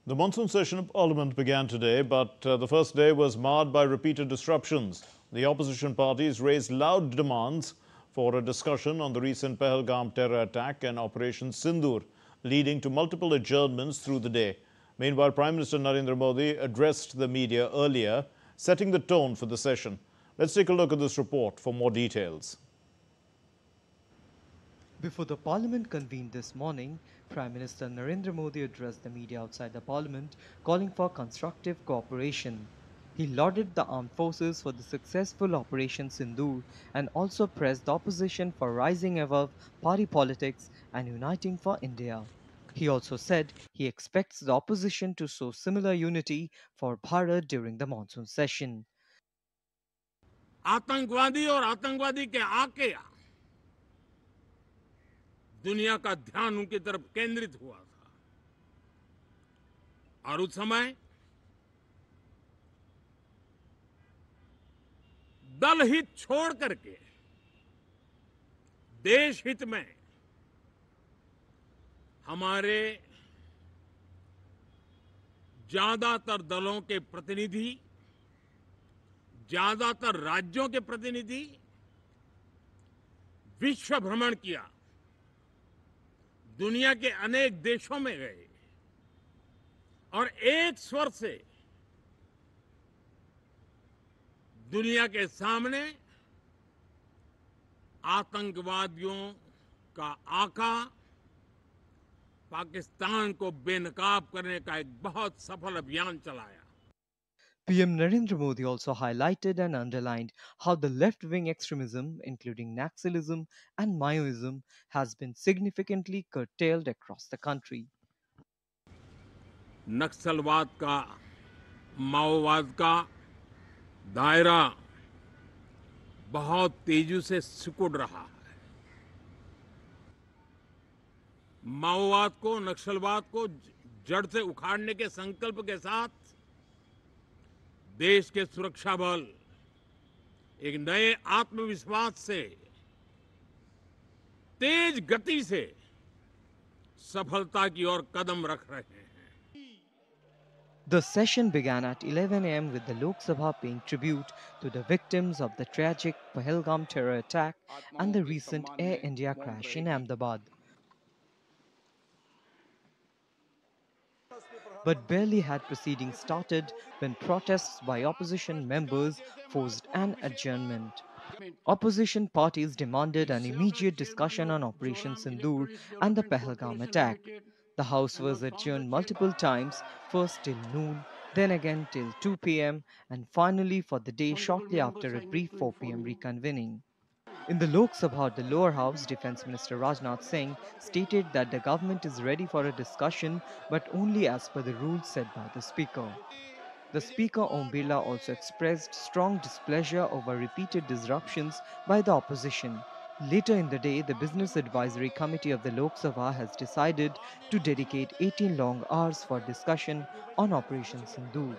The monsoon session of Parliament began today, but the first day was marred by repeated disruptions. The opposition parties raised loud demands for a discussion on the recent Pahalgam terror attack and Operation Sindoor, leading to multiple adjournments through the day. Meanwhile, Prime Minister Narendra Modi addressed the media earlier, setting the tone for the session. Let's take a look at this report for more details. Before the Parliament convened this morning, Prime Minister Narendra Modi addressed the media outside the Parliament, calling for constructive cooperation. He lauded the armed forces for the successful Operation Sindoor and also pressed the opposition for rising above party politics and uniting for India. He also said he expects the opposition to show similar unity for Bharat during the monsoon session. आतंकवादी और आतंकवादी के आके दुनिया का ध्यान उनकी तरफ केंद्रित हुआ था और उस समय दल हित छोड़ करके देश हित में हमारे ज्यादातर दलों के प्रतिनिधि, ज्यादातर राज्यों के प्रतिनिधि विश्व भ्रमण किया, दुनिया के अनेक देशों में गए और एक स्वर से दुनिया के सामने आतंकवादियों का आका पाकिस्तान को बेनकाब करने का एक बहुत सफल अभियान चलाया. PM Narendra Modi also highlighted and underlined how the left-wing extremism, including Naxalism and Maoism, has been significantly curtailed across the country. नक्सलवाद का, माओवाद का दायरा बहुत तेजी से सिकुड़ रहा है. माओवाद को, नक्सलवाद को जड़ से उखाड़ने के संकल्प के साथ देश के सुरक्षा बल एक नए आत्मविश्वास से तेज गति से सफलता की ओर कदम रख रहे हैं. The session began at 11 a.m. with the Lok Sabha paying tribute to the victims of the tragic Pahalgam terror attack and the recent Air India crash in Ahmedabad. But barely had proceedings started when protests by opposition members forced an adjournment. Opposition parties demanded an immediate discussion on Operation Sindoor and the Pahalgam attack. The House was adjourned multiple times, first till noon, then again till 2 p.m., and finally for the day shortly after a brief 4 p.m. reconvening. In the Lok Sabha, the lower house, Defence Minister Rajnath Singh stated that the government is ready for a discussion but only as per the rules set by the Speaker. The Speaker Om Birla also expressed strong displeasure over repeated disruptions by the opposition. Later in the day, the Business Advisory Committee of the Lok Sabha has decided to dedicate 18 long hours for discussion on Operation Sindoor.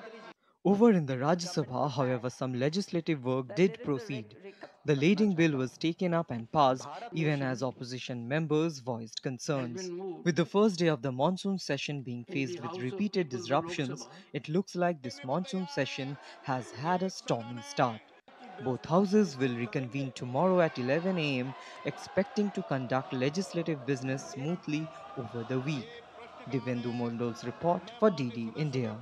Over in the Rajya Sabha, however, some legislative work did proceed. The leading bill was taken up and passed even as opposition members voiced concerns. With the first day of the monsoon session being faced with repeated disruptions, it looks like this monsoon session has had a stormy start. Both houses will reconvene tomorrow at 11 a.m., expecting to conduct legislative business smoothly over the week. Divendu Mondol's report for DD India.